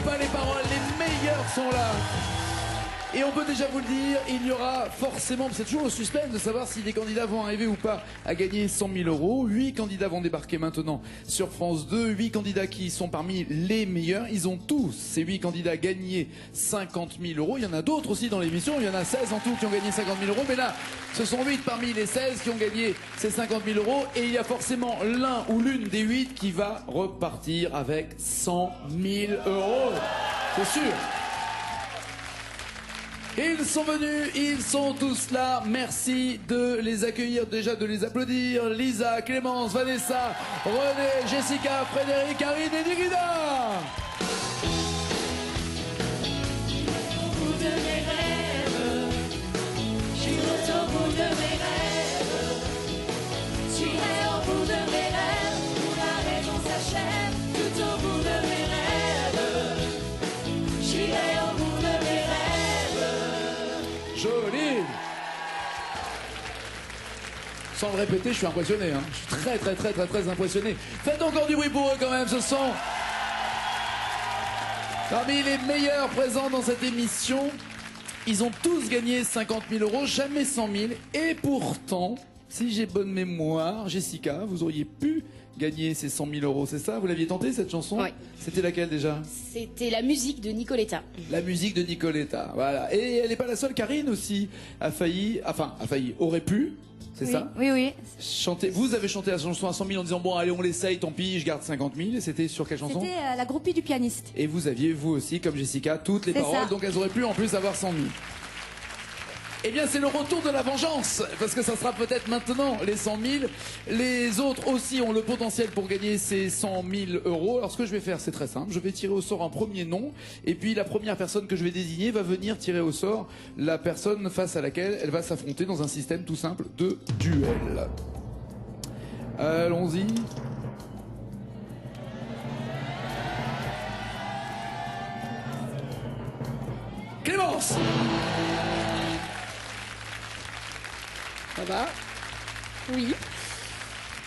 pas les paroles, les meilleurs sont là. Et on peut déjà vous le dire, il y aura forcément, c'est toujours au suspense de savoir si des candidats vont arriver ou pas à gagner 100 000 euros. 8 candidats vont débarquer maintenant sur France 2. 8 candidats qui sont parmi les meilleurs. Ils ont tous, ces 8 candidats, gagné 50 000 euros. Il y en a d'autres aussi dans l'émission. Il y en a 16 en tout qui ont gagné 50 000 euros. Mais là, ce sont 8 parmi les 16 qui ont gagné ces 50 000 euros. Et il y a forcément l'un ou l'une des 8 qui va repartir avec 100 000 euros. C'est sûr. Ils sont venus, ils sont tous là. Merci de les accueillir, déjà de les applaudir. Lisa, Clémence, Vanessa, René, Jessica, Frédéric, Karine et Nirina. Au bout de mes rêves, j'irai au bout de mes rêves. J'irai au bout de mes rêves, où la raison s'achève. Tout au bout de mes rêves, j'irai au bout de mes rêves. Joli. Sans le répéter, je suis impressionné. Je suis très impressionné. Faites encore du bruit pour eux quand même. Ce sont parmi les meilleurs présents dans cette émission. Ils ont tous gagné 50 000 euros, jamais 100 000. Et pourtant, si j'ai bonne mémoire, Jessica, vous auriez pu gagner ces 100 000 euros, c'est ça? Vous l'aviez tenté cette chanson? Oui. C'était laquelle déjà? C'était la musique de Nicoletta. La musique de Nicoletta, voilà. Et elle n'est pas la seule, Karine aussi a failli, aurait pu, c'est Oui, ça? oui, oui. Chanter. Vous avez chanté la chanson à 100 000 en disant bon allez on l'essaye, tant pis, je garde 50 000. Et c'était sur quelle chanson? C'était la groupie du pianiste. Et vous aviez vous aussi, comme Jessica, toutes les C'est paroles, ça. donc elles auraient pu en plus avoir 100 000. Eh bien, c'est le retour de la vengeance, parce que ça sera peut-être maintenant les 100 000. Les autres aussi ont le potentiel pour gagner ces 100 000 euros. Alors, ce que je vais faire, c'est très simple. Je vais tirer au sort un premier nom, et puis la première personne que je vais désigner va venir tirer au sort la personne face à laquelle elle va s'affronter dans un système tout simple de duel. Allons-y. Clémence! Ça va? Oui.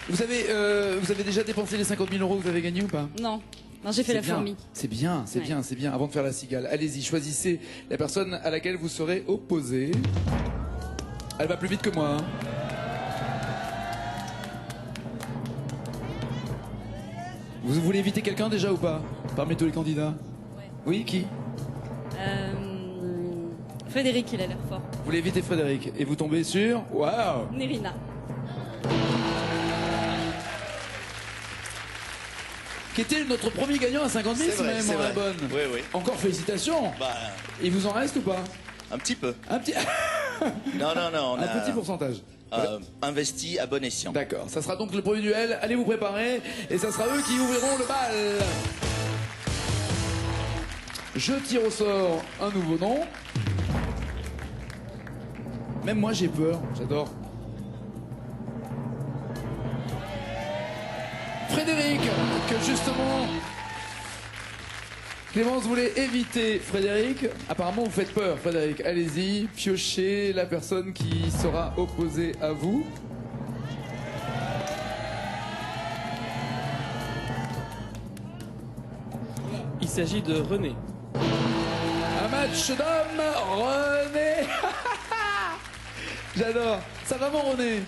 Vous avez déjà dépensé les 50 000 euros que vous avez gagnés ou pas? Non. Non, j'ai fait la fourmi. C'est bien, c'est Ouais. bien, c'est bien. Avant de faire la cigale, allez-y, choisissez la personne à laquelle vous serez opposé. Elle va plus vite que moi. Vous voulez éviter quelqu'un déjà ou pas? Parmi tous les candidats? Oui, qui? Frédéric, il a l'air fort. Vous voulez éviter Frédéric. Et vous tombez sur... Waouh! Nérina. Qui était notre premier gagnant à 50 000, C'est si ma vrai, mémoire c'est est vrai. bonne. Oui, oui. Encore félicitations. Bah, Il vous en reste ou pas? un petit peu. Un petit... Non, on Un a petit pourcentage. investi à bon escient. D'accord, ça sera donc le premier duel. Allez vous préparer et ça sera eux qui ouvriront le bal. Je tire au sort un nouveau nom. Même moi j'ai peur, j'adore. Frédéric, que justement Clémence voulait éviter Frédéric. Apparemment vous faites peur Frédéric. Allez-y, piochez la personne qui sera opposée à vous. Il s'agit de René. Un match d'hommes, René. J'adore. Ça va mon René?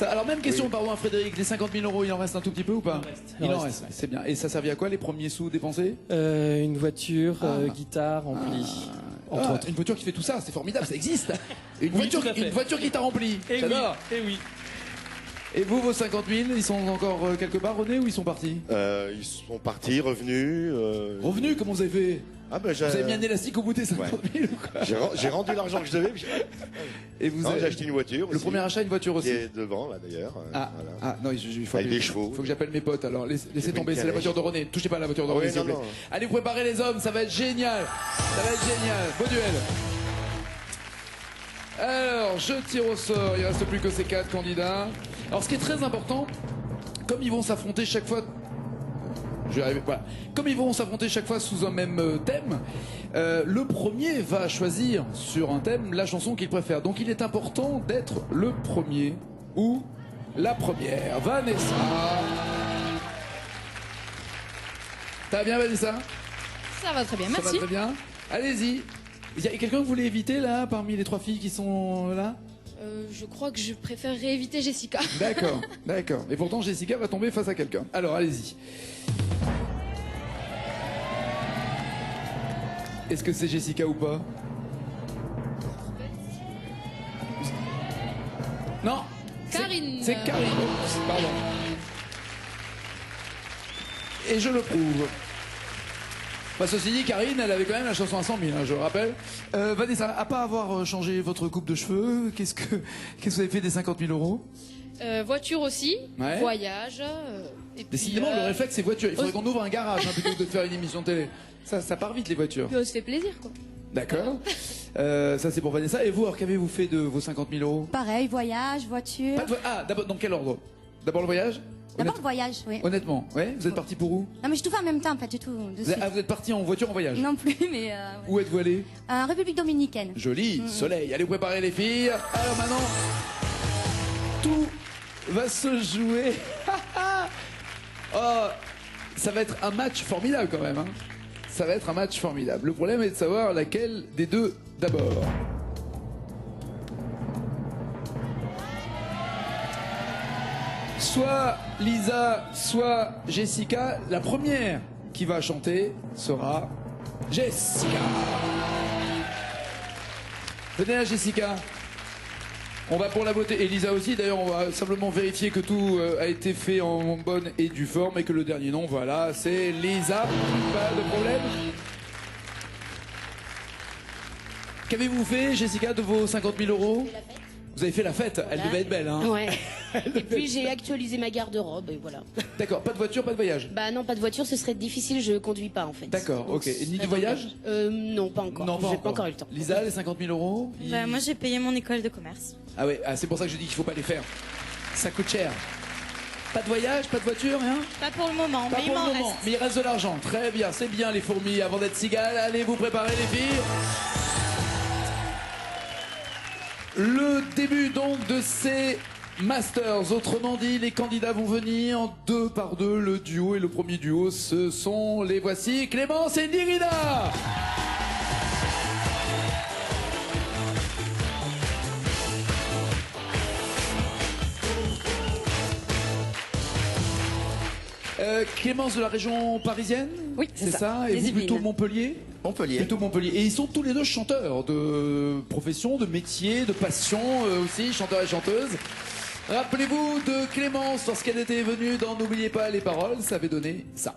Alors même question, pardon à Frédéric, les 50 000 euros, il en reste un tout petit peu ou pas? Il en reste, c'est bien. Et ça servait à quoi les premiers sous dépensés? Une voiture, guitare, ampli. Entre autres. Une voiture qui fait tout ça, c'est formidable, ça existe. Une, Oui, voiture, tout à fait. une voiture qui t'a rempli. Et oui, J'adore. et oui. Et vous, vos 50 000, ils sont encore quelque part, René, ou ils sont partis? Ils sont partis, revenus. Revenus, comment vous avez fait? Ah ben, Vous avez mis un élastique au bout des 50 000 ou quoi? j'ai rendu l'argent que je devais. Et vous Non, avez j'ai acheté une voiture. le aussi, premier achat, une voiture qui aussi. est devant là d'ailleurs. Ah, Voilà. ah non, il faut Avec appeler- des chevaux. faut que j'appelle mes potes alors. Laissez pris tomber, une c'est la calèche. voiture de René. Touchez pas à la voiture de Ah René, oui, s'il vous non, plaît. non. Allez, vous préparez les hommes, ça va être génial. Ça va être génial. Beau duel. Alors, je tire au sort. Il reste plus que ces 4 candidats. Alors, ce qui est très important, comme ils vont s'affronter chaque fois. Je vais arriver. Voilà. Comme ils vont s'affronter chaque fois sous un même thème, le premier va choisir sur un thème la chanson qu'il préfère. Donc il est important d'être le premier ou la première. Vanessa. T'as bien Vanessa? Ça va très bien, Ça merci. va très bien. Allez-y. Il y a quelqu'un que vous voulez éviter là, parmi les 3 filles qui sont là? Je crois que je préférerais éviter Jessica. D'accord, d'accord. Et pourtant, Jessica va tomber face à quelqu'un. Alors, allez-y. Est-ce que c'est Jessica ou pas? Non. Karine. C'est Karine. Pardon. Et je le prouve. Bah, ceci dit, Karine, elle avait quand même la chanson à 100 000, hein, je le rappelle. Vanessa, à pas avoir changé votre coupe de cheveux, qu'est-ce que vous avez fait des 50 000 euros? Voiture aussi, Ouais. voyage. Et puis, Décidément, le réflexe, c'est voiture. Il faudrait qu'on ouvre un garage hein, plutôt que de faire une émission télé. Ça part vite, les voitures. puis on se fait plaisir, quoi. D'accord. Ça, c'est pour Vanessa. Et vous, alors, qu'avez-vous fait de vos 50 000 euros? Pareil, voyage, voiture. Ah, d'abord, dans quel ordre? D'abord le voyage? D'abord voyage, oui. Honnêtement, ouais. Vous êtes parti pour où? Non mais je tout fais en même temps, pas du tout. De suite. Vous êtes parti en voiture en voyage? Non plus, mais... ouais. Où êtes-vous allé? République dominicaine. Joli, soleil. Allez vous préparer les filles. Alors maintenant, tout va se jouer. Oh, ça va être un match formidable quand même. Hein. Ça va être un match formidable. Le problème est de savoir laquelle des deux d'abord. Soit Lisa, soit Jessica. La première qui va chanter sera Jessica. Venez là, Jessica. On va pour la beauté. Et Lisa aussi. D'ailleurs, on va simplement vérifier que tout a été fait en bonne et due forme et que le dernier nom, voilà, c'est Lisa. Pas de problème. Qu'avez-vous fait, Jessica, de vos 50 000 euros? Vous avez fait la fête. Elle devait être belle, hein? Ouais. Et puis j'ai actualisé ma garde-robe et voilà. D'accord. Pas de voiture, pas de voyage? Bah non, pas de voiture, ce serait difficile, je conduis pas en fait. D'accord, ok. Et ni de voyage? Non, pas encore. Non, J'ai pas encore eu le temps. Lisa, les 50 000 euros? Bah, moi j'ai payé mon école de commerce. Ah ouais, c'est pour ça que je dis qu'il faut pas les faire. Ça coûte cher. Pas de voyage, pas de voiture, rien? Pas pour le moment, Pas mais il pour m'en le moment, reste. mais il reste de l'argent. Très bien, c'est bien les fourmis avant d'être cigales. Allez vous préparer les filles. Le début donc de ces Masters. Autrement dit, les candidats vont venir en 2 par 2, le duo. Et le premier duo, ce sont les voici, Clémence et Nirina. Clémence de la région parisienne? Oui, c'est ça. Et Les vous plutôt Yvelines. Montpellier? Montpellier. Plutôt Montpellier. Et ils sont tous les deux chanteurs de profession, de métier, de passion aussi, chanteurs et chanteuses. Rappelez-vous de Clémence lorsqu'elle était venue dans N'oubliez pas les paroles, ça avait donné ça.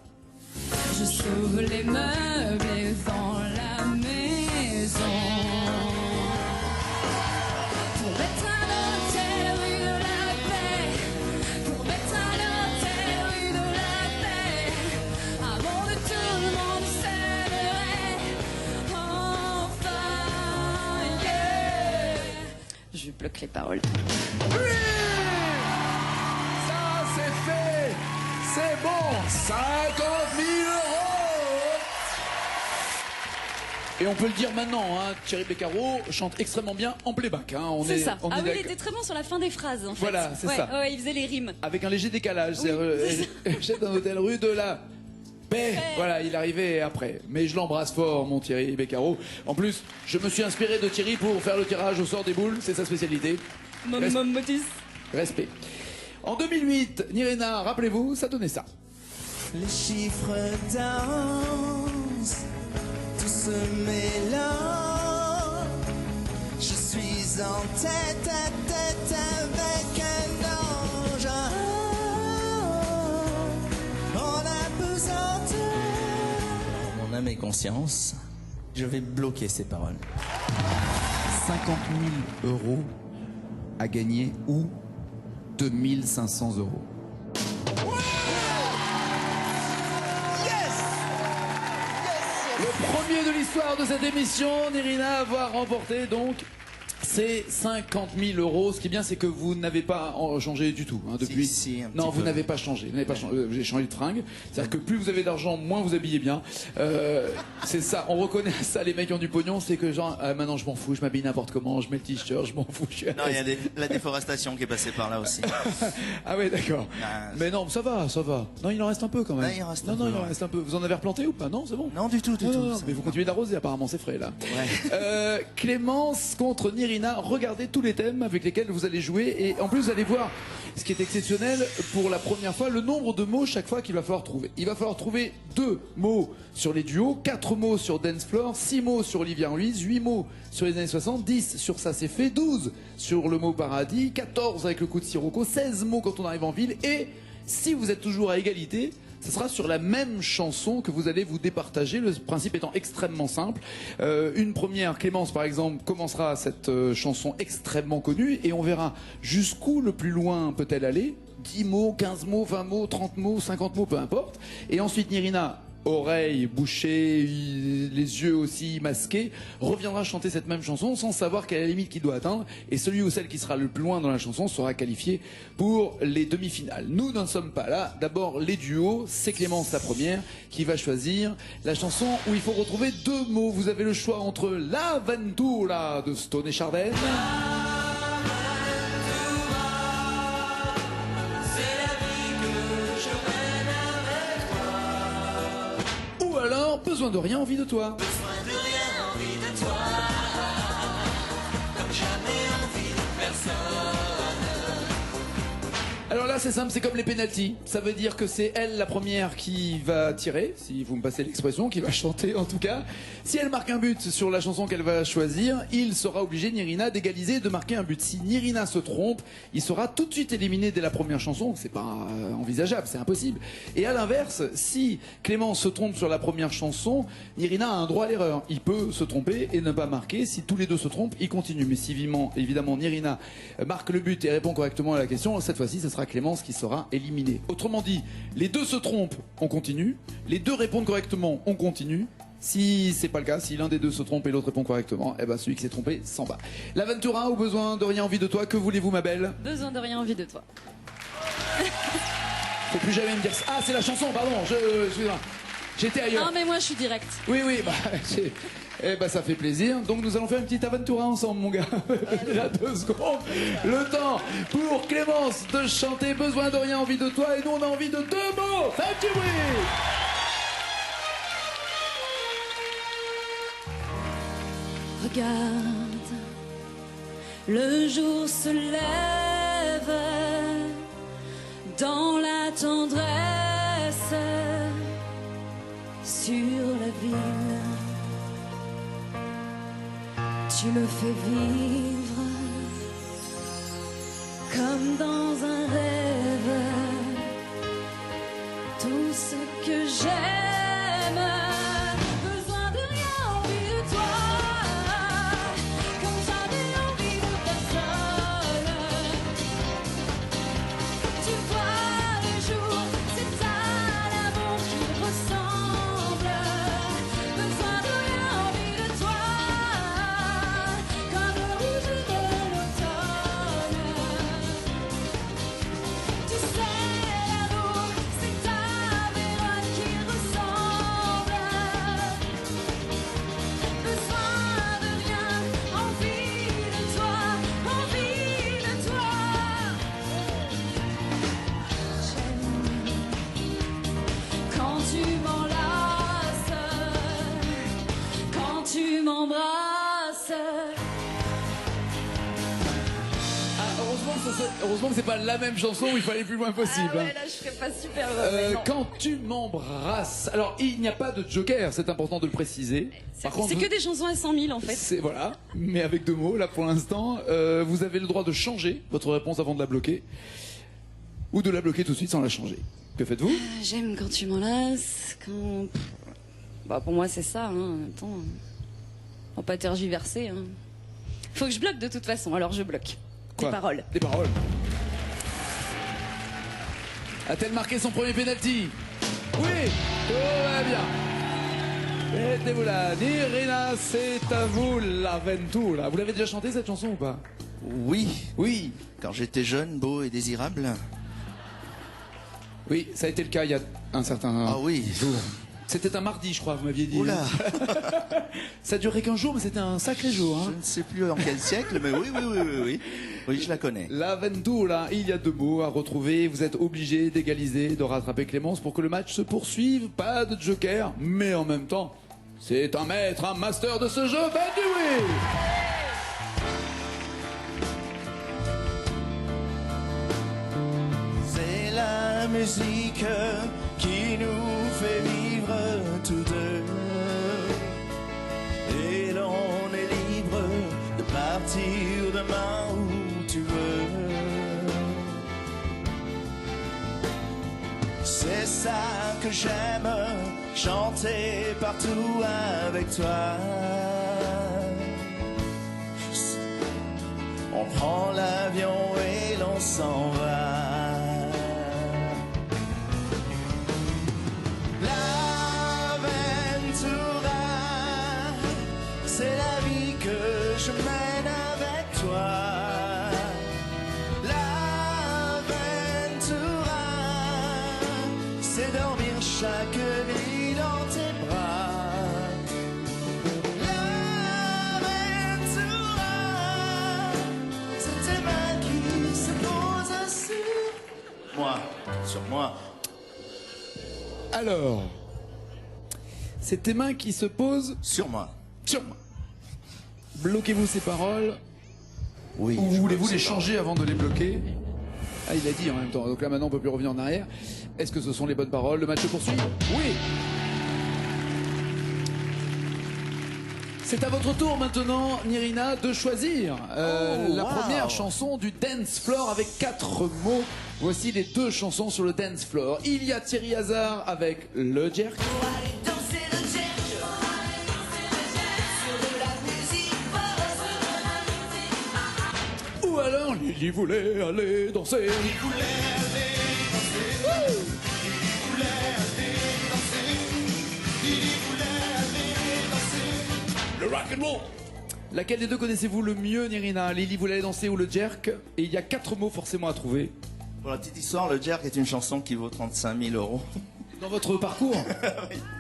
Je sauve les meubles dans la maison. Pour mettre un hôtel rue de la paix. Pour mettre un hôtel rue de la paix. Avant que tout le monde s'aimerait. Enfin, yeah. Je bloque les paroles. Oui, ça c'est fait. C'est bon. 50 000 euros. Et on peut le dire maintenant, hein, Thierry Beccaro chante extrêmement bien en playback. Hein, C'est ça. on est Ah oui, il d'accord. était très bon sur la fin des phrases, en fait. Voilà, c'est Ouais, ça. ouais, il faisait les rimes. Avec un léger décalage. Oui, C'est chef d'un hôtel rue de la Paix. Voilà, il arrivait après. Mais je l'embrasse fort, mon Thierry Beccaro. En plus, je me suis inspiré de Thierry pour faire le tirage au sort des boules. C'est sa spécialité. Respect. En 2008, Nirina, rappelez-vous, ça donnait ça. Les chiffres dansent, tout se mélange. Je suis en tête à tête avec un ange. On a besoin de mon âme et conscience. Je vais bloquer ces paroles. 50 000 euros à gagner ou 2500 euros. Le premier de l'histoire de cette émission, Nirina va remporter donc C'est 50 000 euros. Ce qui est bien, c'est que vous n'avez pas changé du tout depuis. Si, un petit non, vous peu. n'avez pas changé. Vous n'avez pas changé. J'ai changé de fringue. C'est-à-dire que plus vous avez d'argent, moins vous habillez bien. C'est ça. On reconnaît ça. Les mecs qui ont du pognon, c'est que genre maintenant je m'en fous, je m'habille n'importe comment, je mets le t-shirt, je m'en fous. Non, il y a la déforestation qui est passée par là aussi. Ah ouais, d'accord. Mais non, ça va, ça va. Non, il en reste un peu quand même. Ouais, il en reste non, un non, peu, il en ouais. reste un peu. Vous en avez replanté ou pas? Non, c'est bon. Non, du tout, du Non, tout. non, mais vous continuez d'arroser, apparemment, c'est frais là. Ouais. Clémence contre Nirina. Regardez tous les thèmes avec lesquels vous allez jouer et en plus vous allez voir ce qui est exceptionnel pour la première fois, le nombre de mots chaque fois qu'il va falloir trouver. Il va falloir trouver 2 mots sur les duos, 4 mots sur Dance Floor, 6 mots sur Olivia Ruiz, 8 mots sur les années 60, 10 sur Ça c'est fait, 12 sur le mot paradis, 14 avec le coup de Sirocco, 16 mots quand on arrive en ville et si vous êtes toujours à égalité, ce sera sur la même chanson que vous allez vous départager, le principe étant extrêmement simple. Une première, Clémence par exemple, commencera cette chanson extrêmement connue et on verra jusqu'où le plus loin peut-elle aller. 10 mots, 15 mots, 20 mots, 30 mots, 50 mots, peu importe. Et ensuite Nirina, oreilles bouchées, les yeux aussi masqués, reviendra chanter cette même chanson sans savoir quelle est la limite qu'il doit atteindre. Et celui ou celle qui sera le plus loin dans la chanson sera qualifié pour les demi-finales. Nous n'en sommes pas là. D'abord les duos, c'est Clémence la première qui va choisir la chanson où il faut retrouver 2 mots. Vous avez le choix entre L'Aventura de Stone et Chardin. Ou alors, besoin de rien, envie de toi. Alors là c'est simple, c'est comme les pénaltys. Ça veut dire que c'est elle la première qui va tirer, si vous me passez l'expression, qui va chanter en tout cas. Si elle marque un but sur la chanson qu'elle va choisir, il sera obligé, Nirina, d'égaliser et de marquer un but. Si Nirina se trompe, il sera tout de suite éliminé dès la première chanson. C'est pas envisageable, c'est impossible. Et à l'inverse, si Clémence se trompe sur la première chanson, Nirina a un droit à l'erreur. Il peut se tromper et ne pas marquer. Si tous les deux se trompent, il continue. Mais si évidemment Nirina marque le but et répond correctement à la question, cette fois-ci, ce sera Clémence qui sera éliminée. Autrement dit, les deux se trompent, on continue. Les deux répondent correctement, on continue. Si c'est pas le cas, si l'un des deux se trompe et l'autre répond correctement, eh ben celui qui s'est trompé s'en va. L'Aventura ou besoin de rien, envie de toi, que voulez-vous ma belle? Besoin de rien, envie de toi. Faut plus jamais me dire ça. Ah, c'est la chanson, pardon, excusez-moi. J'étais ailleurs. Non mais moi je suis direct. Oui, bah, eh ben ça fait plaisir. Donc nous allons faire une petite aventura ensemble, mon gars. Déjà 2 secondes. Le temps pour Clémence de chanter Besoin de rien, envie de toi. Et nous on a envie de 2 mots. Faites du bruit. Regarde, le jour se lève dans la tendresse sur la ville. Tu me fais vivre comme dans un rêve tout ce que j'aime. Besoin de rien, envie de toi, comme j'avais envie de personne. Tu vois le jour, c'est à l'amour qu'il ressemble. Besoin de rien, envie de toi, comme le rouge de l'automne. Tu sais, l'amour, c'est à Vérone qu'il ressemble. Besoin de rien, envie de toi, envie de toi. J'aime quand tu m'enlaces, quand tu m'embrasses. Heureusement que c'est pas la même chanson où il faut aller le plus loin possible. Ah ouais, là je serais pas super heureuse. Non. Quand tu m'embrasses. Alors il n'y a pas de joker, c'est important de le préciser. Par contre, C'est que des chansons à 100 000 en fait. c'est voilà, mais avec 2 mots là pour l'instant. Vous avez le droit de changer votre réponse avant de la bloquer, ou de la bloquer tout de suite sans la changer. Que faites-vous? J'aime quand tu m'enlaces, quand... Bah pour moi c'est ça, hein. En même temps, on va pas tergiverser. Hein. Faut que je bloque de toute façon, alors je bloque. Quoi? Des paroles. Des paroles. A-t-elle marqué son premier penalty? Oui. Tout va bien. Mettez-vous là. Nirina, c'est à vous l'Aventura. Vous l'avez déjà chanté cette chanson ou pas? Oui, Oui. quand j'étais jeune, beau et désirable. Oui, ça a été le cas il y a un certain Ah oui. jour. C'était un mardi, je crois, vous m'aviez dit. Oula, Ça durait qu'un jour, mais c'était un sacré jour. je Hein. ne sais plus en quel siècle, mais oui. Oui, je la connais. L'Aventura, il y a 2 mots à retrouver. Vous êtes obligé d'égaliser, de rattraper Clémence pour que le match se poursuive. Pas de joker, mais en même temps, c'est un maître, un master de ce jeu. Faites du bruit! C'est la musique qui nous fait vivre tous deux. Et l'on est libre de partir demain où tu veux. C'est ça que j'aime, chanter partout avec toi. On prend l'avion et l'on s'en va. L'Aventura, c'est la vie que je mène avec toi. L'Aventura, c'est dormir chaque nuit dans tes bras. L'Aventura, c'est tes mains qui se posent sur moi. Alors, c'est tes mains qui se posent Sur moi. sur moi. Bloquez-vous ces paroles. Oui. Ou je voulez-vous sais les pas. changer avant de les bloquer? Ah, il a dit en même temps. Donc là, maintenant, on peut plus revenir en arrière. Est-ce que ce sont les bonnes paroles? Le match se poursuit? Oui. C'est à votre tour maintenant, Nirina, de choisir la wow. première chanson du dance floor avec 4 mots. Voici les 2 chansons sur le dance floor. Il y a Thierry Hazard avec Le Jerk. Ou alors Lily voulait aller danser. Le rock and roll. Laquelle des 2 connaissez-vous le mieux, Nirina? Lily voulait aller danser ou le jerk? Et il y a 4 mots forcément à trouver. Pour la petite histoire, le Jerk est une chanson qui vaut 35 000 euros. Dans votre parcours?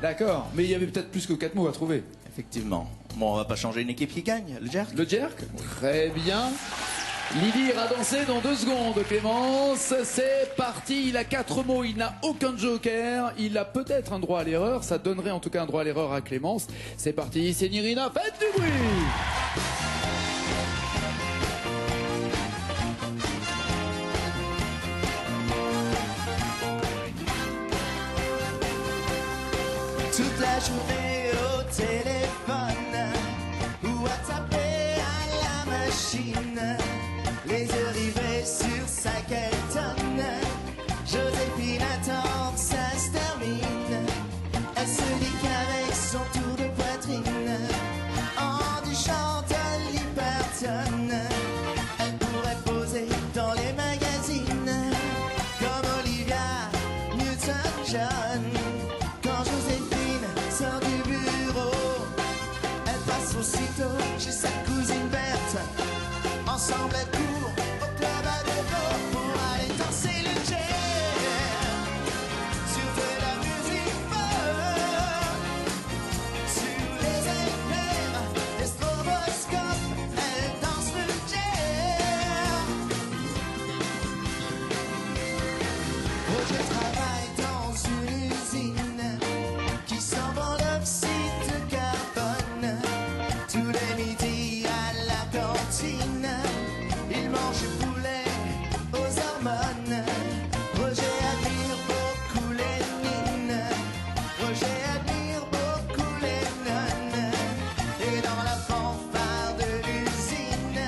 D'accord, mais il y avait peut-être plus que 4 mots à trouver. Effectivement. Bon, on va pas changer une équipe qui gagne, le Jerk. Le jerk? Très bien. Lily ira danser dans 2 secondes, Clémence. C'est parti, il a 4 mots, il n'a aucun joker. Il a peut-être un droit à l'erreur, ça donnerait en tout cas un droit à l'erreur à Clémence. C'est parti, c'est Nirina, faites du bruit! Toute la journée au téléphone ou à taper à la machine, les yeux rivés sur sa tonne. Joséphine attend que ça se termine. Elle se dit qu'avec son tour de poitrine, en du chanteur l'hypertonne, elle pourrait poser dans les magazines comme Olivia Newton-John. Quand Joséphine sort du bureau, elle passe aussitôt chez sa cousine Berthe. Ensemble elles courent au club à vélo pour aller danser le jazz sur de la musique folk. Sur les éclairs des stroboscopes, elle danse le jazz. Roger travaille dans une usine qui sent bon l'oxyde de carbone. Tous les midis à la cantine, il mange du poulet aux hormones. Roger admire beaucoup Lénine. Roger admire beaucoup Lennon. Et dans la fanfare de l'usine,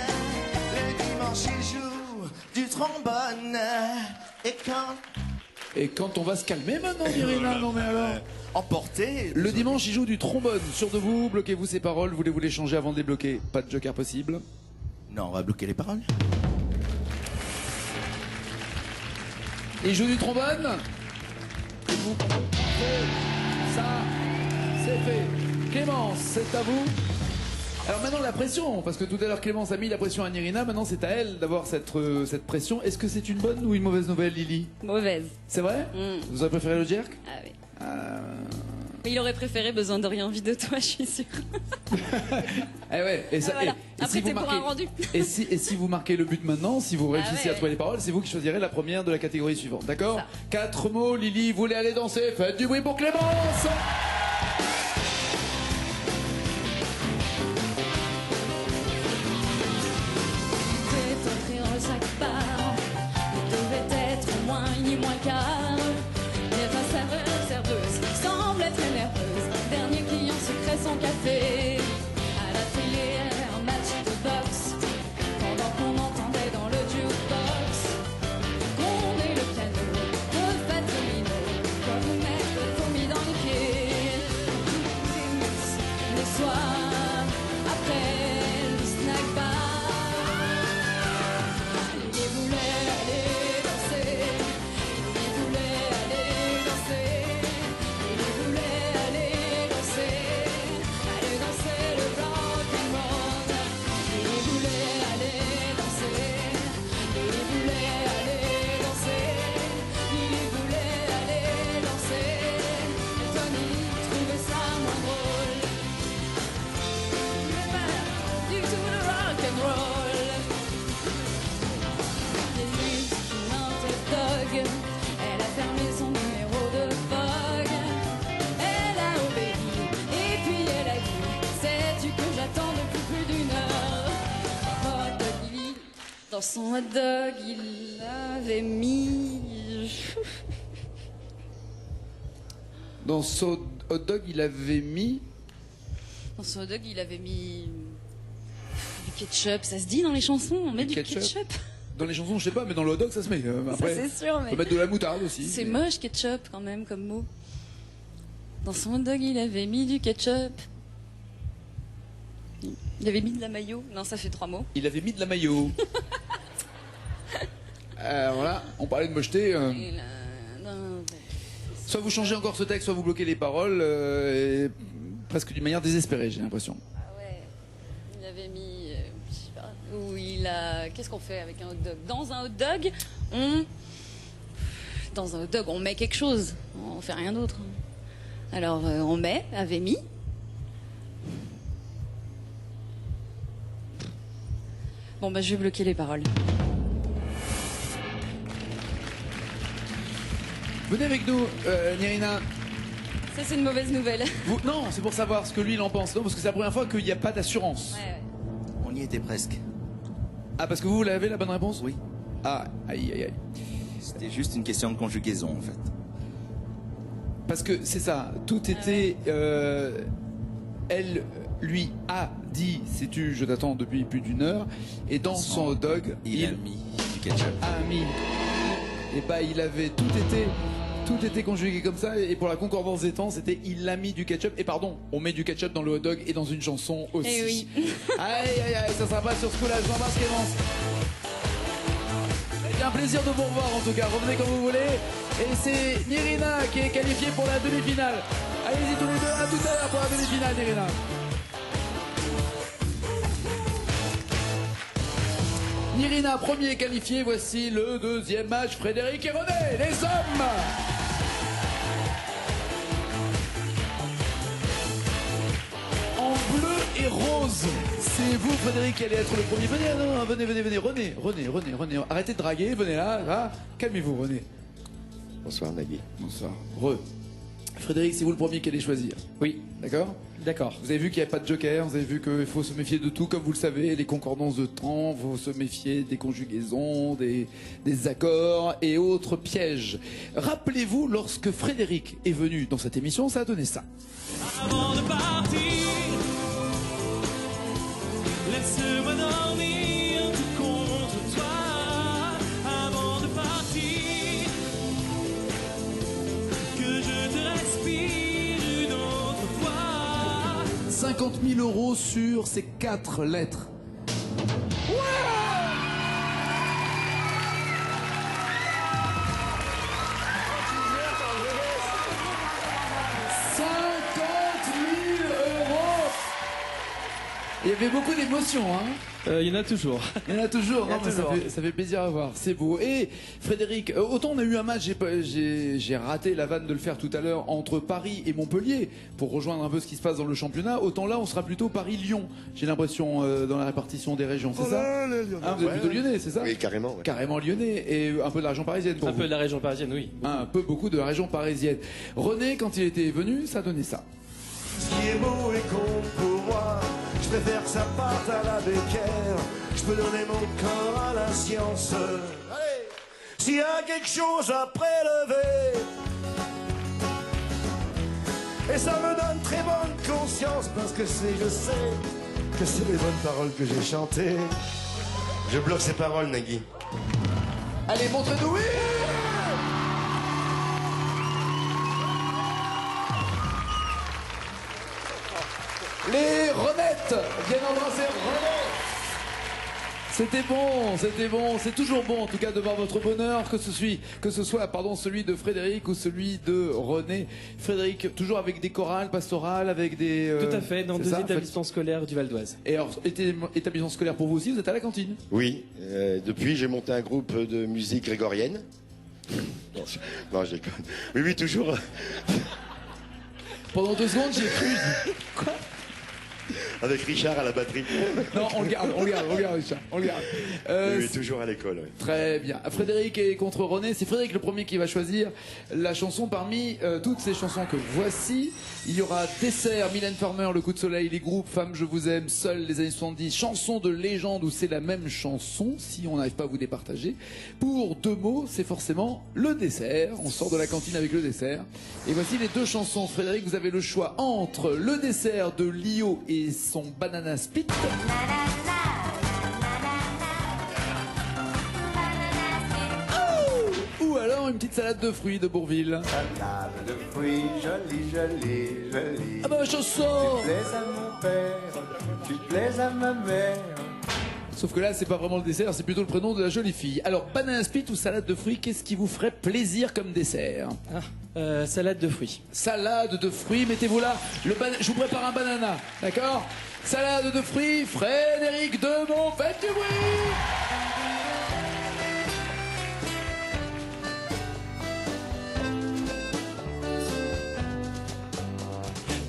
le dimanche il joue du trombone. Et quand on va se calmer maintenant, Nirina, non mais alors... Emporté. Le dimanche, il joue du trombone. Sûr de vous, bloquez-vous ces paroles. Voulez-vous les changer avant de les bloquer? Pas de joker possible. Non, on va bloquer les paroles. Il joue du trombone. Et vous... Ça, c'est fait. Clémence, c'est à vous. Alors maintenant la pression, parce que tout à l'heure Clémence a mis la pression à Nirina, maintenant c'est à elle d'avoir cette pression. Est-ce que c'est une bonne ou une mauvaise nouvelle, Lily? Mauvaise. C'est vrai? Vous aurez préféré le jerk? Ah oui. Mais il aurait préféré besoin de rien envie de toi, je suis sûre. Eh ouais, et ça, Voilà. et Après, si vous t'es pour marquez, un rendu. et si vous marquez le but maintenant, si vous réussissez ouais, à trouver les paroles, c'est vous qui choisirez la première de la catégorie suivante, d'accord? 4 mots, Lily, vous voulez aller danser? Faites du bruit pour Clémence! Offrir chaque part devait être moins ni moins quart. Mais la serveuse semble être nerveuse. Dernier client secret son café. À la télé, un match de boxe. Pendant qu'on entendait dans le jukebox qu'on est le piano de fête domino. Comme vous mettre commis dans les pieds. Les soirs après le snack bar. Elle a fermé son numéro de Vogue. Elle a obéi et puis elle a dit: sais-tu que j'attends depuis plus d'une heure? Hot dog, dans son hot dog, il avait mis. Dans son hot dog, il avait mis. Dans son hot dog, il avait mis du ketchup. Ça se dit dans les chansons, on met du ketchup. Dans les chansons, je sais pas, mais dans le hot dog, ça se met. Après, Ça, c'est sûr, mais on peut mettre de la moutarde aussi. C'est moche, ketchup, quand même, comme mot. Dans son hot dog, il avait mis du ketchup. Il avait mis de la mayo. Non, ça fait 3 mots. Il avait mis de la mayo. Voilà, on parlait de mocheté. Soit vous changez encore ce texte, soit vous bloquez les paroles, presque d'une manière désespérée, j'ai l'impression. Ah ouais. Il avait mis. Je sais pas. Où il a. Qu'est-ce qu'on fait avec un hot dog? Dans un hot dog, on met quelque chose. On fait rien d'autre. Alors, on met, avait mis. Bon, bah, je vais bloquer les paroles. Venez avec nous, Nirina. Ça, c'est une mauvaise nouvelle. Non, c'est pour savoir ce que lui, il en pense. Non, parce que c'est la première fois qu'il n'y a pas d'assurance. Ouais. On y était presque. Ah, parce que vous l'avez la bonne réponse? Oui. Ah, aïe, aïe, aïe. C'était juste une question de conjugaison, en fait. Parce que c'est ça, tout était... elle, lui, a dit, sais-tu, je t'attends depuis plus d'une heure. Et dans son hot dog, il a mis du ketchup. A mis. Et bah, il avait... Tout était conjugué comme ça. Et pour la concordance des temps, c'était il a mis du ketchup. Et pardon, on met du ketchup dans le hot dog et dans une chanson aussi. Eh oui. Aïe, aïe, aïe, ça sera pas sur ce coup-là. Je m'embrasse, Clémence. C'est un plaisir de vous revoir en tout cas, revenez quand vous voulez. Et c'est Nirina qui est qualifiée pour la demi-finale. Allez-y tous les deux, à tout à l'heure pour la demi-finale, Nirina. Nirina, premier qualifié, voici le deuxième match, Frédéric et René, les hommes. En bleu et rose, c'est vous Frédéric qui allez être le premier. Venez, non, venez, René, arrêtez de draguer, venez là, calmez-vous René. Bonsoir Nagui. Bonsoir. Frédéric, c'est vous le premier qui allez choisir. Oui. D'accord? D'accord. Vous avez vu qu'il n'y a pas de joker, vous avez vu qu'il faut se méfier de tout, comme vous le savez, les concordances de temps, il faut se méfier des conjugaisons, des accords et autres pièges. Rappelez-vous, lorsque Frédéric est venu dans cette émission, ça a donné ça. Avant de partir, laisse-moi dormir tout contre toi. Avant de partir, que je te respire une autre fois. 50 000 € sur ces 4 lettres. Il y avait beaucoup d'émotions, hein. Il y en a toujours. Il y en a toujours, Il y a non, mais toujours. ça fait plaisir à voir, c'est beau. Et Frédéric, autant on a eu un match, j'ai raté la vanne de le faire tout à l'heure, entre Paris et Montpellier, pour rejoindre un peu ce qui se passe dans le championnat, autant là on sera plutôt Paris-Lyon, j'ai l'impression, dans la répartition des régions, c'est ça? Ah, vous êtes plutôt lyonnais, c'est ça? Oui, carrément. Ouais. Carrément lyonnais, et un peu de la région parisienne pour Un vous. peu de la région parisienne, oui. Un peu beaucoup de la région parisienne. René, quand il était venu, ça donnait ça. Ce qui est beau et con pour moi, je préfère que ça parte à la bécaire. Je peux donner mon corps à la science. Allez, s'il y a quelque chose à prélever, et ça me donne très bonne conscience parce que je sais que c'est les bonnes paroles que j'ai chantées. Je bloque ces paroles, Nagui. Allez, montrez-nous, oui! Les Renettes viennent embrasser René. C'était bon, c'est toujours bon en tout cas de voir votre bonheur, que ce soit celui de Frédéric ou celui de René. Frédéric, toujours avec des chorales pastorales, avec des... Tout à fait, dans c'est 2 ça, établissements scolaires du Val d'Oise. Et alors, établissement scolaire pour vous aussi, vous êtes à la cantine? Oui, depuis j'ai monté un groupe de musique grégorienne. Non, je déconne. Oui, oui, toujours. Pendant 2 secondes, j'ai cru... Quoi? Avec Richard à la batterie. Non, on le garde, Richard, on le garde. Oui, toujours à l'école. Oui. Très bien. Frédéric est contre René. C'est Frédéric le premier qui va choisir la chanson parmi toutes ces chansons que voici. Il y aura Dessert, Mylène Farmer, Le Coup de Soleil, Les Groupes, Femmes, Je vous aime, Seul, les années 70, Chansons de légende où c'est la même chanson, si on n'arrive pas à vous départager. Pour 2 mots, c'est forcément le dessert. On sort de la cantine avec le dessert. Et voici les 2 chansons. Frédéric, vous avez le choix entre le dessert de Lio et son Banana Split. Ou alors une petite salade de fruits de Bourville. Salade de fruits, jolie, jolie, jolie. Ah bah chanson. Tu plais à mon père, tu plais à ma mère. Sauf que là, c'est pas vraiment le dessert, c'est plutôt le prénom de la jolie fille. Alors, banana split ou salade de fruits, qu'est-ce qui vous ferait plaisir comme dessert? Salade de fruits. Salade de fruits, mettez-vous là. Je vous prépare un banana, d'accord? Salade de fruits, Frédéric Demont, faites du bruit!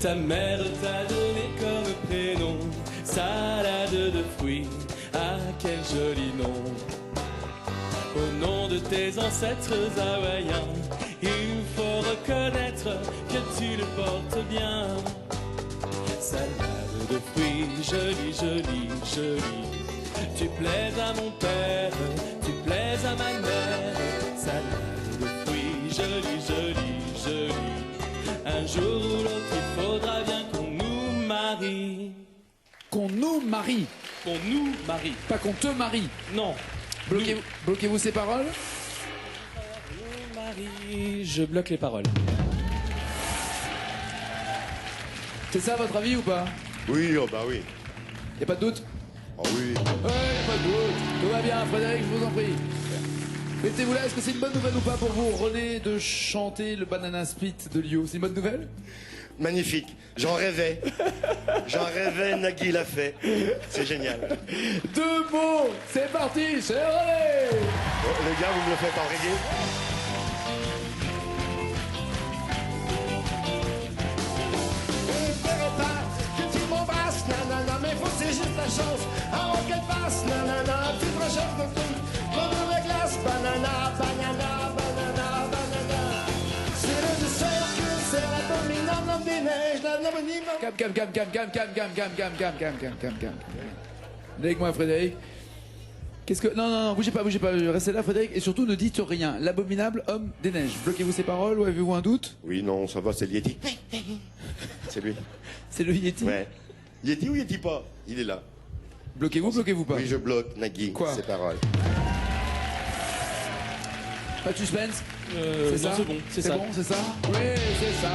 Ta mère t'a donné comme prénom salade de fruits. Ah, quel joli nom. Au nom de tes ancêtres hawaïens, il faut reconnaître que tu le portes bien. Salade de fruits, jolie, jolie, jolie. Tu plais à mon père, tu plais à ma mère. Salade de fruits, jolie, jolie, jolie. Un jour ou l'autre, il faudra bien qu'on nous marie. Qu'on nous marie. Qu'on nous marie. Pas qu'on te marie. Non. Bloquez-vous ces paroles. Marie, je bloque les paroles. C'est ça votre avis ou pas? Oui, oh bah oui. Y a pas de doute? Oh oui. Ouais, pas de doute. Tout va bien, Frédéric, je vous en prie. Mettez-vous là, est-ce que c'est une bonne nouvelle ou pas pour vous, René, de chanter le Banana Split de Lio? C'est une bonne nouvelle? Magnifique. J'en rêvais. J'en rêvais, Nagui l'a fait. C'est génial. 2 mots, c'est parti, c'est René! Bon, les gars, vous me le faites en reggae? Que tu m'embrasses, nanana, mais faut c'est juste la chance. Avant qu'elle passe, nanana, tu te réchauffes de tout. Comme une glace, banana, banana, banana, banana. C'est le dessert que c'est l'abominable des neiges, Calme. Avec moi, Frédéric. Qu'est-ce que... Non, bougez pas. Restez là, Frédéric. Et surtout, ne dites rien. L'abominable homme des neiges. Bloquez-vous ces paroles ou avez-vous un doute? Oui, non, ça va, c'est le Yeti. C'est lui. C'est le Yeti? Ouais. Yeti ou Yeti pas? Il est là. Bloquez-vous pas? Oui, je bloque, Nagui, Quoi? ses paroles. Pas de suspense? Non, ça? c'est bon, c'est ça. Bon, c'est ça? Oui, c'est ça.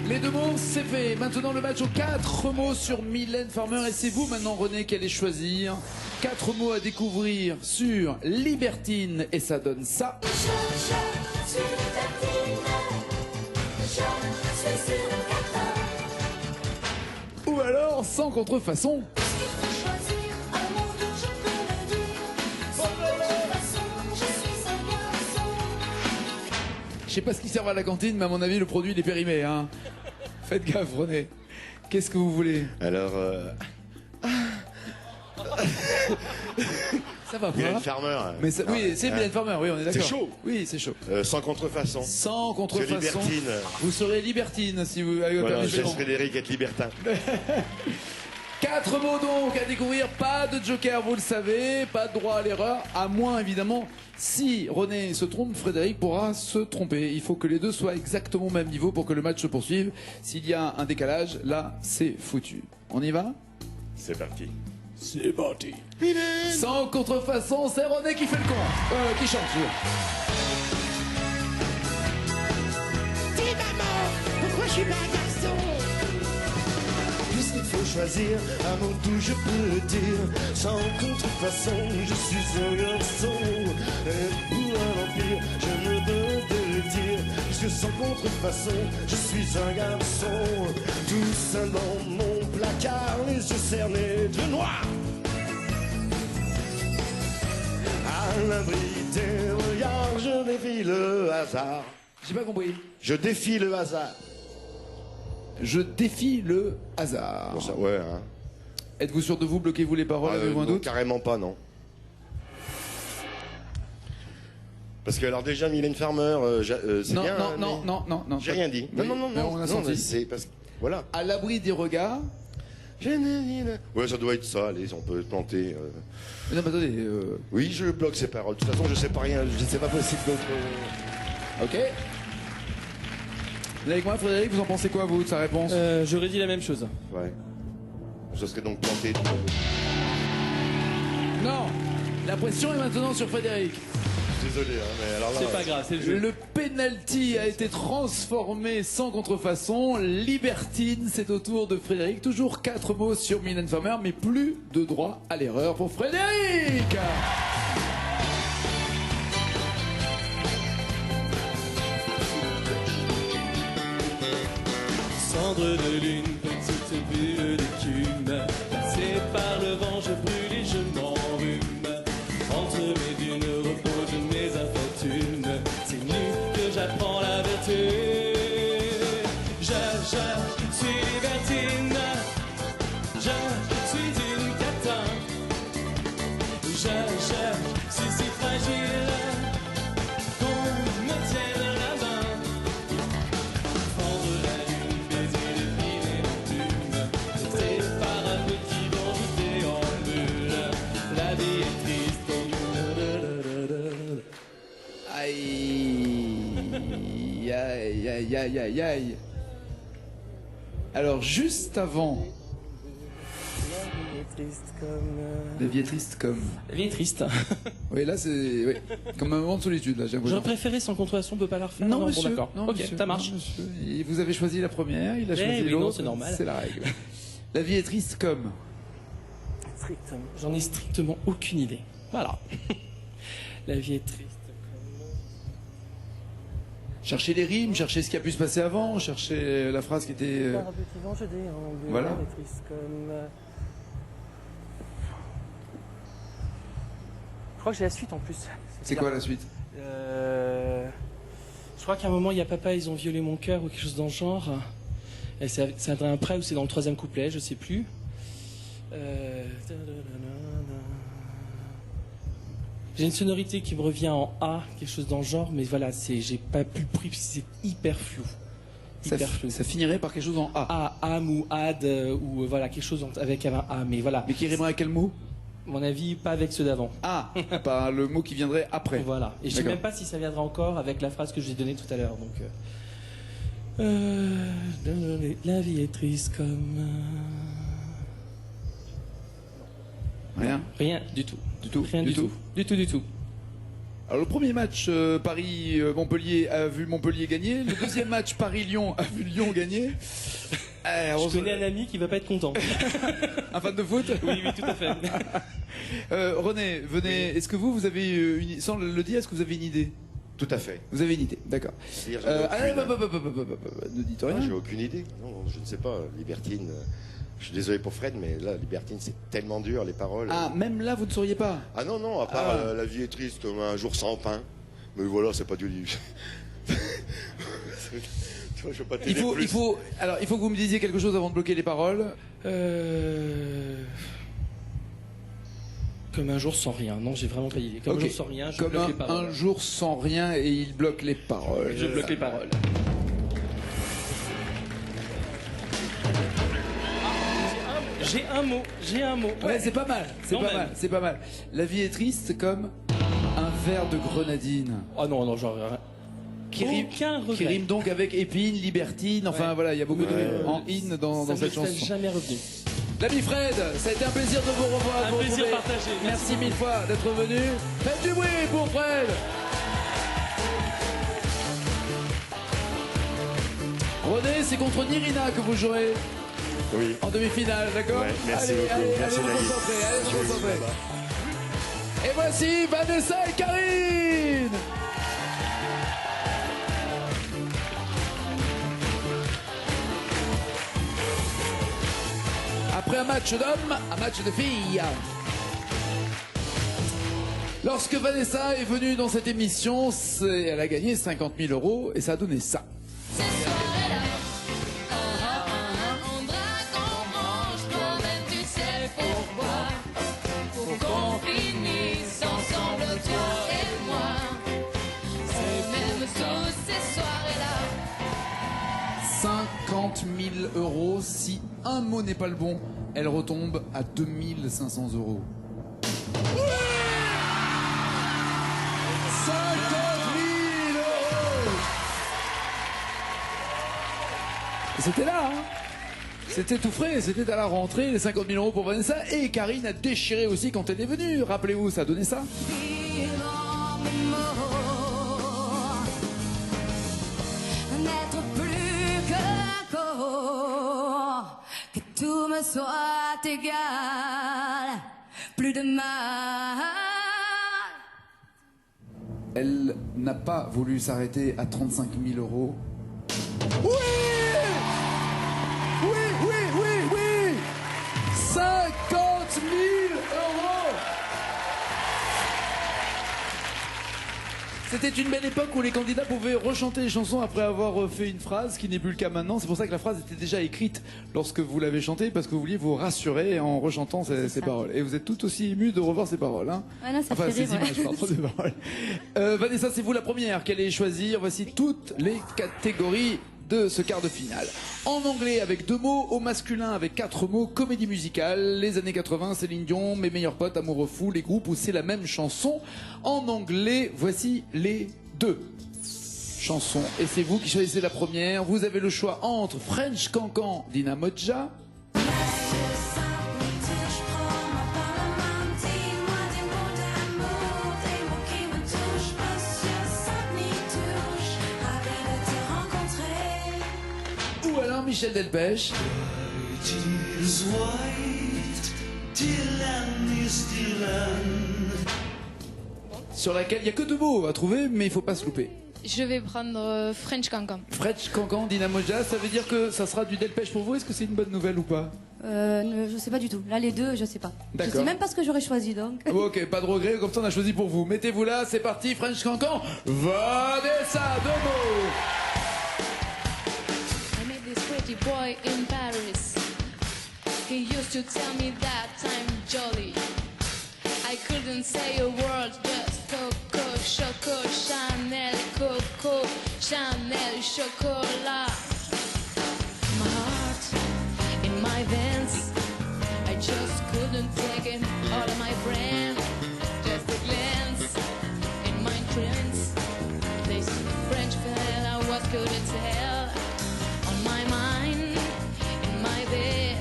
Les 2 mots, c'est fait. Maintenant, le match aux 4 mots sur Mylène Farmer. Et c'est vous maintenant, René, qui allez choisir 4 mots à découvrir sur Libertine. Et ça donne ça. Je suis libertine. Je suis sur le carton. Ou Ou alors sans contrefaçon. Je sais pas ce qui sert à la cantine, mais à mon avis, le produit il est périmé. Hein. Faites gaffe, René. Qu'est-ce que vous voulez? Alors, ça va pas. Mylène Farmer. Mais ça, oui, c'est Mylène Farmer, oui, on est d'accord. C'est chaud. Oui, c'est chaud. Sans contrefaçon. Sans contrefaçon. Libertine. Vous serez libertine si vous avez Voilà, permis je laisse Frédéric être libertin. 4 mots donc à découvrir, pas de joker, vous le savez, pas de droit à l'erreur, à moins évidemment, si René se trompe, Frédéric pourra se tromper. Il faut que les deux soient exactement au même niveau pour que le match se poursuive. S'il y a un décalage, là, c'est foutu. On y va? C'est parti. C'est parti. Sans contrefaçon, c'est René qui fait le con. Qui chante. Dis maman, pourquoi je suis pas un garçon? Puisqu'il faut choisir, à mon tour je peux le dire. Sans contrefaçon, je suis un garçon. Et pour un vampire, je me dois de le dire. Puisque sans contrefaçon, je suis un garçon. Tout seul dans mon placard, les yeux cernés de noir. À l'abri des regards, je défie le hasard. J'ai pas compris. Je défie le hasard. Je défie le hasard. Bon, ça, ouais, hein. Êtes-vous sûr de vous? Bloquez-vous les paroles? Avez-vous un non, doute? carrément pas, non. Parce que alors déjà Mylène Farmer, c'est Non, bien. non. J'ai rien dit. Oui, Non, on a senti. c'est parce que voilà. À l'abri des regards. Ouais, ça doit être ça. Allez, on peut planter. Mais non, mais attendez. Oui, je bloque ces paroles. De toute façon, je sais pas rien. C'est pas possible. Donc, Ok. Vous êtes avec moi, Frédéric, vous en pensez quoi, vous, de sa réponse? J'aurais dit la même chose. Ouais. Ce serait donc planté. Non. La pression est maintenant sur Frédéric. Désolé, hein, mais alors là. C'est pas grave, c'est le jeu. Le penalty a été transformé sans contrefaçon. Libertine, c'est au tour de Frédéric. Toujours 4 mots sur Mylène Farmer, mais plus de droit à l'erreur pour Frédéric. Cendre de lune, petite bulle d'écume, passée par le vent, je brûle et je m'enrhume. Entre mes dunes reposent mes infortunes, c'est nu que j'apprends la vertu. Je suis libertine, je suis une catin. Je suis si fragile qu'on me tienne la main. Prendre la lune, baiser les filles et l'entume, c'est par un petit vent je déambule. La vie est triste au Aïe. Alors, juste avant. La vie est triste comme. La vie est triste. Oui, là, c'est. Oui. Comme un moment de solitude, là, j'ai l'impression. J'aurais préféré sans contrefaçon, on peut pas la refaire. Non, bon, monsieur. d'accord. Non, Ok, monsieur. ça marche. Non, monsieur. Et vous avez choisi la première, il a choisi oui, l'autre. non, c'est normal. C'est la règle. La vie est triste comme. Strictement. J'en ai strictement aucune idée. Voilà. La vie est triste. Cherchez les rimes, cherchez ce qui a pu se passer avant, cherchez la phrase qui était. Par un petit vent, je déambule. Voilà. La vie est triste comme. Je crois que j'ai la suite en plus. C'est quoi la suite? Je crois qu'à un moment, il y a papa, ils ont violé mon cœur ou quelque chose dans le genre. Et c'est un prêt ou c'est dans le 3e couplet, je sais plus. J'ai une sonorité qui me revient en A, quelque chose dans le genre, mais voilà, j'ai pas pu le prix, c'est hyper flou. Ça finirait par quelque chose en A. Am ou ad, ou voilà, quelque chose avec un A, mais voilà. Mais qui rimerait à quel mot? À mon avis, pas avec ceux d'avant. Ah, pas le mot qui viendrait après. Voilà. Et je sais D'accord. même pas si ça viendra encore avec la phrase que j'ai donnée tout à l'heure. Donc, la vie est triste comme. Rien. Rien du tout. Du tout. Rien du tout. Du tout. Alors le premier match Paris-Montpellier a vu Montpellier gagner. Le deuxième match Paris-Lyon a vu Lyon gagner. Je connais un ami qui va pas être content. Un fan de foot? Oui, tout à fait. René, venez. Est-ce que vous avez sans le dire, est-ce que vous avez une idée? Tout à fait. Vous avez une idée, d'accord. Ne dites rien. j'ai aucune idée. Non, je ne sais pas. Libertine. Je suis désolé pour Fred, mais là, Libertine, c'est tellement dur, les paroles. Ah, même là, vous ne sauriez pas? Ah non, non, à part la vie est triste comme un jour sans pain. Mais voilà, c'est pas du livre. Tu vois, je veux pas t'aider plus. Il faut que vous me disiez quelque chose avant de bloquer les paroles. Comme un jour sans rien. Non, j'ai vraiment pas d'idée. Comme un jour sans rien, je bloque les paroles. Un jour sans rien et il bloque les paroles. Je bloque les paroles. J'ai un mot. Ouais, c'est pas mal, c'est pas mal. La vie est triste comme un verre de grenadine. Ah non, genre qui rime donc avec épine, libertine, enfin voilà, il y a beaucoup de rimes en in dans cette chanson. Ça jamais revenu. L'ami Fred, ça a été un plaisir de vous revoir. Un plaisir partagé. Merci mille fois d'être venu. Faites du bruit pour Fred. René, c'est contre Nirina que vous jouerez. Oui. En demi-finale, d'accord? Ouais, merci allez, beaucoup. Allez, merci allez vous concentrer. Et voici Vanessa et Karine. Après un match d'hommes, un match de filles. Lorsque Vanessa est venue dans cette émission, elle a gagné 50 000 € et ça a donné ça. Pour qu'on finisse ensemble, toi et moi. C'est même tous ces soirées-là. 50 000 €. Si un mot n'est pas le bon, elle retombe à 2 500 €. 50 000 €. C'était là, hein? C'était tout frais, c'était à la rentrée, les 50 000 € pour Vanessa. Et Karine a déchiré aussi quand elle est venue. Rappelez-vous, ça a donné ça. N'être plus qu'un corps, que tout me soit égal, plus de mal. Elle n'a pas voulu s'arrêter à 35 000 €. Oui! Oui, oui, oui, oui! 50 000 €! C'était une belle époque où les candidats pouvaient rechanter les chansons après avoir fait une phrase, qui n'est plus le cas maintenant. C'est pour ça que la phrase était déjà écrite lorsque vous l'avez chantée, parce que vous vouliez vous rassurer en rechantant ces paroles. Et vous êtes tout aussi ému de revoir ces paroles. Hein, ouais, non, ça enfin, fait ces rire, images, pardon, des paroles. Vanessa, c'est vous la première qu'elle ait choisir. Voici toutes les catégories de ce quart de finale. En anglais avec 2 mots, au masculin avec 4 mots, comédie musicale, les années 80, Céline Dion, Mes meilleurs potes, Amoureux fou, les groupes où c'est la même chanson. En anglais, voici les 2 chansons. Et c'est vous qui choisissez la première. Vous avez le choix entre French Cancan d'Ina Modja, ou alors Michel Delpech. Sur laquelle il n'y a que 2 mots à trouver, mais il ne faut pas se louper. Je vais prendre French Cancan. French Cancan d'Ina Modja, ça veut dire que ça sera du Delpech pour vous. Est-ce que c'est une bonne nouvelle ou pas? Je sais pas du tout. Là, les 2, je sais pas. D'accord. Je sais même pas ce que j'aurais choisi, donc. Ok, pas de regret, comme ça on a choisi pour vous. Mettez-vous là, c'est parti, French Cancan. Vanessa, 2 mots. I met this pretty boy in Paris. He used to tell me that I'm jolly. I couldn't say a word, just Coco, Choco, Chanel, Coco, Chanel, Chocolat. My heart in my veins, I just couldn't take him out of my brain. Just a glance in my trance. This French fella, what could it tell? On my mind, in my bed,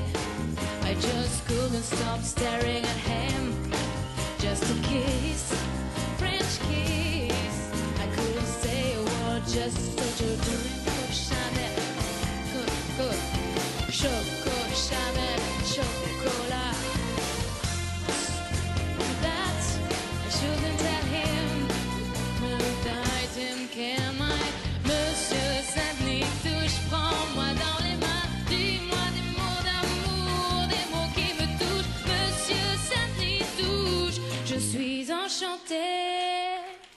I just couldn't stop staring at him. Just a kiss, French kiss. I couldn't say a word, just such a drink of Chanel. Good, Choco, Chanel, chocolat. That I shouldn't tell him. Died him, Monsieur Saint-Denis, touche, prends-moi dans les mains. Dis-moi des mots d'amour.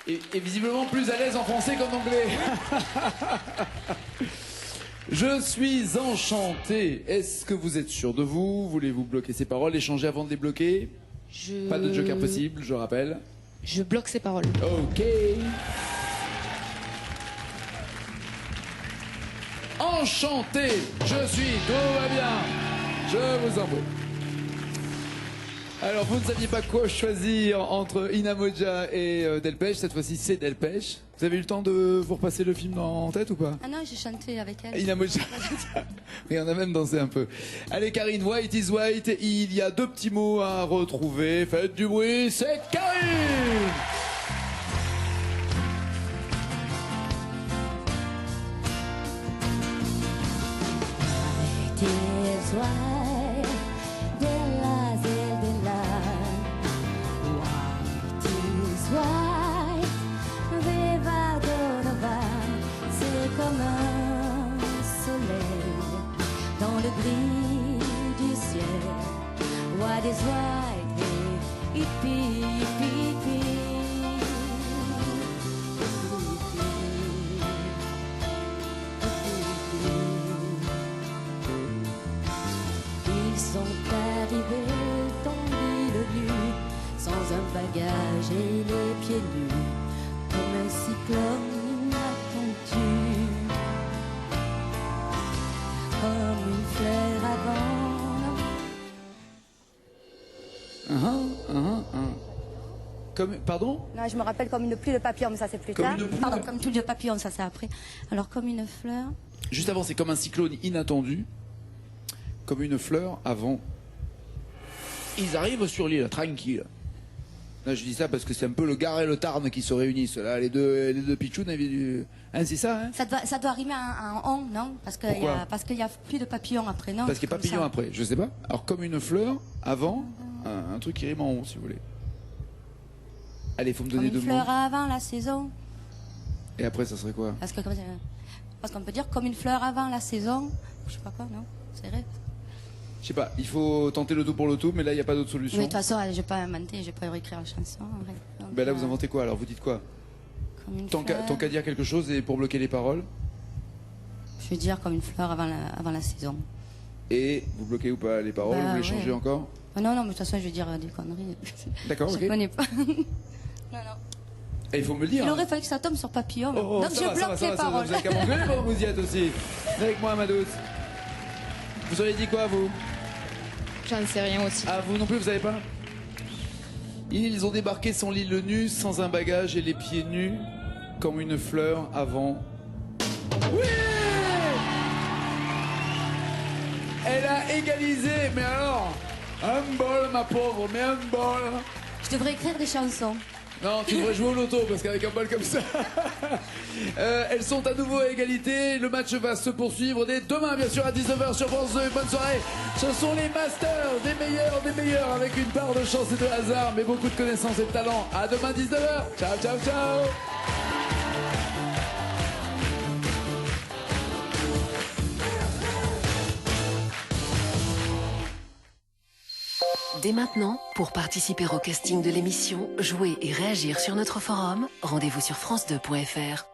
Et visiblement plus à l'aise en français qu'en anglais. Je suis enchanté. Est-ce que vous êtes sûr de vous? Voulez-vous bloquer ces paroles, échanger avant de les bloquer? Pas de joker possible, je rappelle. Je bloque ces paroles. Ok. Enchanté, je suis, tout va bien. Je vous en prie. Alors, vous ne saviez pas quoi choisir entre Inamoja et Delpech. Cette fois-ci, c'est Delpech. Vous avez eu le temps de vous repasser le film en tête ou pas? Ah non, j'ai chanté avec elle. Inamoja. Et on a même dansé un peu. Allez, Karine, White is White. Il y a 2 petits mots à retrouver. Faites du bruit, c'est Karine! White is white, della della. White is white, viva Donovan. C'est comme un soleil dans le gris du ciel. White is white, hippie, hippie, hippie. Ils sont arrivés dans l'île nue, sans un bagage et les pieds nus, comme un cyclone inattendu, comme une fleur avant. Comme, pardon? Non, je me rappelle comme une pluie de papillons, mais ça c'est plus Comme tard. une pluie Pardon, de- comme une pluie de papillons, ça c'est après. Alors comme une fleur. Juste avant, c'est comme un cyclone inattendu. Comme une fleur avant. Ils arrivent sur l'île, tranquille. Là, je dis ça parce que c'est un peu le Gard et le Tarn qui se réunissent. Là, les deux pitchounes, hein, c'est ça, hein? Ça doit rimer en on, non? Pourquoi Parce qu'il y a plus de papillons après, non? Parce qu'il y a Comme papillon ça. après, je sais pas. Alors, comme une fleur avant, un truc qui rime en on, si vous voulez. Allez, faut me Comme donner une 2 fleur mots. avant la saison. Et après, ça serait quoi? Parce qu'on peut dire comme une fleur avant la saison. Je sais pas quoi, non? C'est vrai. Je sais pas, il faut tenter le tout pour le tout, mais là, il n'y a pas d'autre Mais solution. de toute façon, je vais pas inventer, je vais pas réécrire la chanson. En vrai. Donc, Ben là, vous inventez quoi? Alors, vous dites quoi? comme une Tant fleur. qu'à dire quelque chose et pour bloquer les paroles. Je vais dire comme une fleur avant la saison. Et vous bloquez ou pas les paroles? Bah, Vous voulez ouais. changer encore? Ah non, mais de toute façon, je vais dire des conneries. D'accord, Je ok. connais pas. non. Et il faut me le dire. Il hein. aurait fallu que ça tombe sur papillon. Oh, oh, Donc ça je va, ça va, bloque ça les va, ça va. paroles. Vous avez qu'à m'engueuler pendant que vous y êtes aussi. Venez avec moi, ma douce. Vous auriez dit quoi, vous? J'en sais rien aussi. Ah, vous non plus, vous savez pas? Ils ont débarqué sans l'île nue, sans un bagage et les pieds nus, comme une fleur avant. Oui! Elle a égalisé, mais alors, un bol, ma pauvre, mais un bol. Je devrais écrire des chansons. Non, tu devrais jouer au loto parce qu'avec un bol comme ça. Elles sont à nouveau à égalité. Le match va se poursuivre dès demain, bien sûr, à 19h sur France 2. Bonne soirée. Ce sont les masters des meilleurs, avec une part de chance et de hasard, mais beaucoup de connaissances et de talent. À demain, 19h. Ciao, ciao, ciao. Dès maintenant, pour participer au casting de l'émission, jouer et réagir sur notre forum, rendez-vous sur france2.fr.